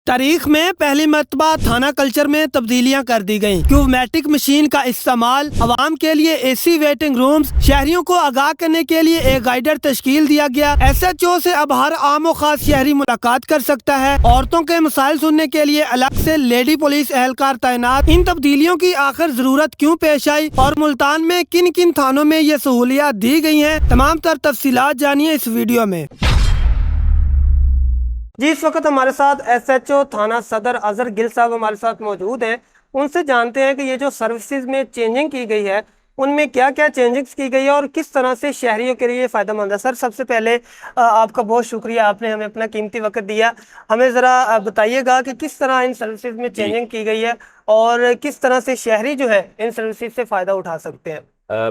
تاریخ میں پہلی مرتبہ تھانہ کلچر میں تبدیلیاں کر دی گئیں۔ کیومیٹک مشین کا استعمال، عوام کے لیے اے سی ویٹنگ رومز، شہریوں کو آگاہ کرنے کے لیے ایک گائیڈر تشکیل دیا گیا۔ ایس ایچ او سے اب ہر عام و خاص شہری ملاقات کر سکتا ہے۔ عورتوں کے مسائل سننے کے لیے الگ سے لیڈی پولیس اہلکار تعینات۔ ان تبدیلیوں کی آخر ضرورت کیوں پیش آئی اور ملتان میں کن کن تھانوں میں یہ سہولیات دی گئی ہیں، تمام تر تفصیلات جانیے اس ویڈیو میں۔ جی اس وقت ہمارے ساتھ ایس ایچ او تھانہ صدر اظہر گل صاحب ہمارے ساتھ موجود ہیں۔ ان سے جانتے ہیں کہ یہ جو سروسز میں چینجنگ کی گئی ہے ان میں کیا کیا چینجنگز کی گئی ہے اور کس طرح سے شہریوں کے لیے فائدہ مند ہے۔ سر سب سے پہلے آپ کا بہت شکریہ، آپ نے ہمیں اپنا قیمتی وقت دیا۔ ہمیں ذرا بتائیے گا کہ کس طرح ان سروسز میں چینجنگ کی گئی ہے اور کس طرح سے شہری جو ہے ان سروسز سے فائدہ اٹھا سکتے ہیں۔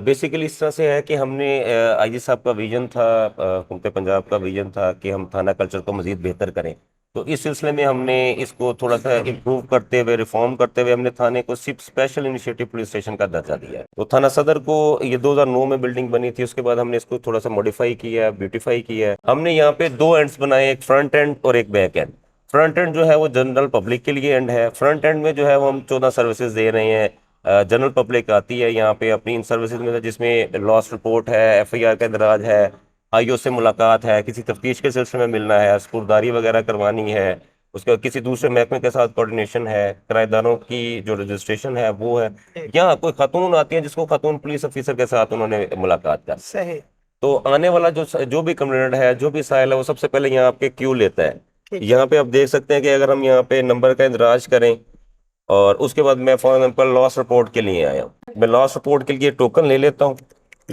بیسیکلی اس طرح سے ہے کہ ہم نے آئی جی صاحب کا ویژن تھا، حکومت پنجاب کا ویژن تھا کہ ہم تھانہ کلچر کو مزید بہتر کریں، تو اس سلسلے میں ہم نے اس کو تھوڑا سا امپروو کرتے ہوئے، ریفارم کرتے ہوئے ہم نے تھانے کو صرف اسپیشل انیشیٹو پولیس اسٹیشن کا درجہ دیا ہے۔ تو تھانہ صدر کو یہ 2009 میں بلڈنگ بنی تھی، اس کے بعد ہم نے اس کو تھوڑا سا موڈیفائی کیا، بیوٹیفائی کیا ہے۔ ہم نے یہاں پہ دو اینڈز بنائے، ایک فرنٹ اینڈ اور ایک بیک اینڈ۔ فرنٹ اینڈ جو ہے وہ جنرل پبلک کے لیے اینڈ ہے۔ فرنٹ اینڈ میں جو ہے وہ ہم 14 سروسز دے رہے ہیں۔ جنرل پبلک آتی ہے یہاں پہ اپنی ان سروسز میں، جس میں لاس رپورٹ ہے، ایف آئی آر کا اندراج ہے، آئی او سے ملاقات ہے، کسی تفتیش کے سلسلے میں ملنا ہے، سپرداری وغیرہ کروانی ہے، اس کے کسی دوسرے محکمے کے ساتھ کوارڈینیشن ہے، کرایہ داروں کی جو رجسٹریشن ہے وہ ہے، یا کوئی خاتون آتی ہیں جس کو خاتون پولیس افیسر کے ساتھ انہوں نے ملاقات کر۔ صحیح۔ تو آنے والا جو بھی کمپلینٹ ہے، جو بھی سائل ہے، وہ سب سے پہلے یہاں آپ کے کیو لیتا ہے۔ یہاں پہ آپ دیکھ سکتے ہیں کہ اگر ہم یہاں پہ نمبر کا اندراج کریں اور اس کے بعد میں فار ایگزامپل لاس رپورٹ کے لیے آیا ہوں، میں لاس رپورٹ کے لیے ٹوکن لے لیتا ہوں۔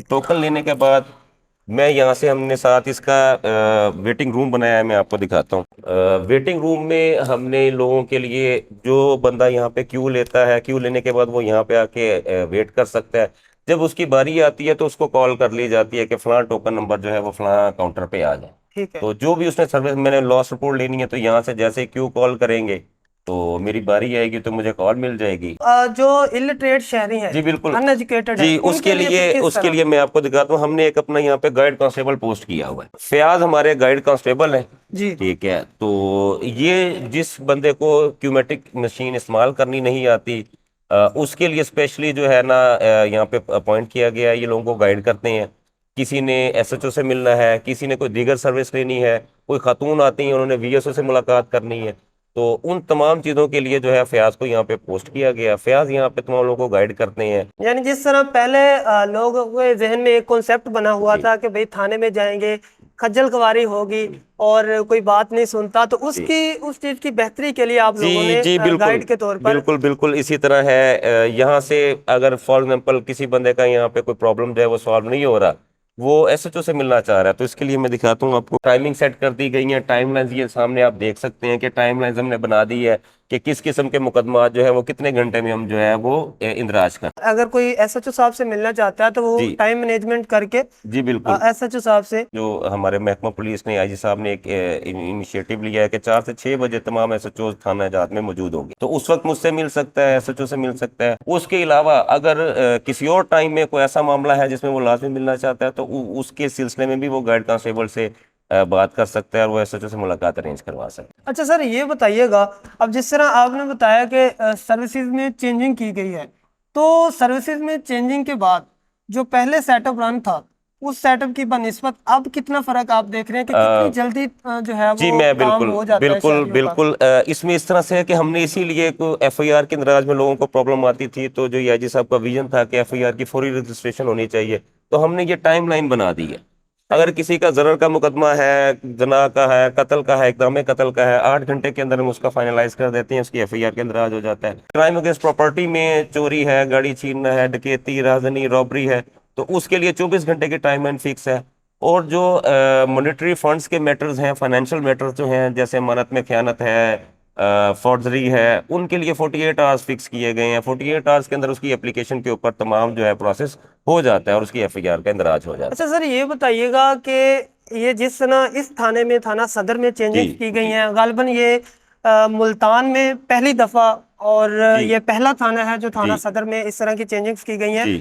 ٹوکن لینے کے بعد میں یہاں سے ہم نے ساتھ اس کا ویٹنگ روم بنایا ہے، میں آپ کو دکھاتا ہوں۔ ویٹنگ روم میں ہم نے لوگوں کے لیے، جو بندہ یہاں پہ کیو لیتا ہے، کیو لینے کے بعد وہ یہاں پہ آ کے ویٹ کر سکتا ہے۔ جب اس کی باری آتی ہے تو اس کو کال کر لی جاتی ہے کہ فلاں ٹوکن نمبر جو ہے وہ فلاں کاؤنٹر پہ آ جائے۔ تو جو بھی اس نے سروس، میں نے لاس رپورٹ لینی ہے تو یہاں سے جیسے کیو کال کریں گے تو میری باری آئے گی تو مجھے کال مل جائے گی۔ جو الٹریٹ شہری ہیں، جی بالکل، ان ایجوکیٹڈ ہیں، جی اس کے لیے میں آپ کو دکھاتا ہوں۔ ہم نے ایک اپنا یہاں پہ گائیڈ کانسٹیبل پوسٹ کیا ہوا ہے، فیاض ہمارے گائیڈ کانسٹیبل ہیں۔ جی ٹھیک ہے، تو یہ جس بندے کو کیومیٹک مشین استعمال کرنی نہیں آتی، اس کے لیے اسپیشلی جو ہے نا یہاں پہ اپوائنٹ کیا گیا ہے، یہ لوگوں کو گائیڈ کرتے ہیں۔ کسی نے ایس ایچ او سے ملنا ہے، کسی نے کوئی دیگر سروس لینی ہے، کوئی خاتون آتی ہیں انہوں نے وی ایس او سے ملاقات کرنی ہے، تو ان تمام چیزوں کے لیے جو ہے فیاض کو یہاں پہ پوسٹ کیا گیا۔ فیاض یہاں پہ تمام لوگوں کو گائیڈ کرتے ہیں۔ یعنی جس طرح پہلے لوگوں کے ذہن میں ایک کنسیپٹ بنا ہوا تھا کہ بھئی تھانے میں جائیں گے، خجل خواری ہوگی اور کوئی بات نہیں سنتا، تو اس چیز کی بہتری کے لیے آپ لوگوں نے گائیڈ کے طور پر بالکل اسی طرح ہے۔ یہاں سے اگر فار ایگزامپل کسی بندے کا یہاں پہ کوئی پرابلم جو ہے وہ سالو نہیں ہو رہا، وہ ایس ایچ او سے ملنا چاہ رہا ہے، تو اس کے لیے میں دکھاتا ہوں آپ کو۔ ٹائمنگ سیٹ کر دی گئی ہیں، ٹائم لائنز یہ سامنے آپ دیکھ سکتے ہیں کہ ٹائم لائنز ہم نے بنا دی ہے کہ کس قسم کے مقدمات جو ہے وہ کتنے گھنٹے میں ہم جو ہے وہ اندراج کر۔ اگر کوئی ایس ایچ او صاحب سے ملنا چاہتا ہے تو وہ ٹائم مینجمنٹ کر کے جی بالکل ایس ایچ او صاحب سے، جو ہمارے محکمہ پولیس نے، آئی جی صاحب نے ایک انیشیٹو لیا ہے کہ 4 سے 6 بجے تمام ایس ایچ او تھانہ جات میں موجود ہوں گے، تو اس وقت مجھ سے مل سکتا ہے، ایس ایچ او سے مل سکتا ہے۔ اس کے علاوہ اگر کسی اور ٹائم میں کوئی ایسا معاملہ ہے جس میں وہ لازمی ملنا چاہتا ہے تو اس کے سلسلے میں بھی وہ گائیڈ کانسٹیبل سے بات کر سکتا ہے اور وہ ایس ایچ او سے ملاقات ارینج کروا سکتا ہے۔ اچھا سر یہ بتائیے گا، اب جس طرح آپ نے بتایا کہ سروسز میں چینجنگ کی گئی ہے، تو سروسز میں چینجنگ کے بعد جو پہلے سیٹ اپ رن تھا اس سیٹ اپ کی بنسبت اب کتنا فرق آپ دیکھ رہے ہیں کہ کتنی جلدی جو ہے وہ کام ہو جاتا ہے؟ بالکل اس میں اس طرح سے ہے کہ ہم نے اسی لیے ایف آئی آر کے اندراج میں لوگوں کو پرابلم آتی تھی، تو جو آئی جی صاحب کا ویژن تھا کہ ایف آئی آر کی فوری رجسٹریشن ہونی چاہیے، تو ہم نے یہ ٹائم لائن بنا دی ہے۔ اگر کسی کا ضرر کا مقدمہ ہے، زنا کا ہے، قتل کا ہے، اقدام قتل کا ہے، 8 گھنٹے کے اندر ہم اس کا فائنلائز کر دیتے ہیں، اس کی ایف آئی آر کے اندراج ہو جاتا ہے۔ کرائم اگینسٹ پراپرٹی میں چوری ہے، گاڑی چھیننا ہے، ڈکیتی، رازنی، رابری ہے، تو اس کے لیے 24 گھنٹے کی ٹائم لائن فکس ہے۔ اور جو مانیٹری فنڈز کے میٹرز ہیں، فائنینشیل میٹرز جو ہیں، جیسے امانت میں خیانت ہے، فورجری ہے، ان کے لیے 48 آورز فکس کیے گئے ہیں۔ 48 آورز کے اندر اس کی اپلیکیشن کے اوپر تمام جو ہے پروسیس ہو جاتا ہے اور اس کی ایف آئی آر کا اندراج ہو جاتا ہے۔ اچھا سر یہ بتائیے گا کہ یہ جس طرح اس تھانے میں، تھانہ صدر میں چینجنگ کی گئی ہیں، غالباً یہ ملتان میں پہلی دفعہ اور یہ پہلا تھانہ ہے جو تھانہ صدر میں اس طرح کی چینجنگز کی گئی ہیں،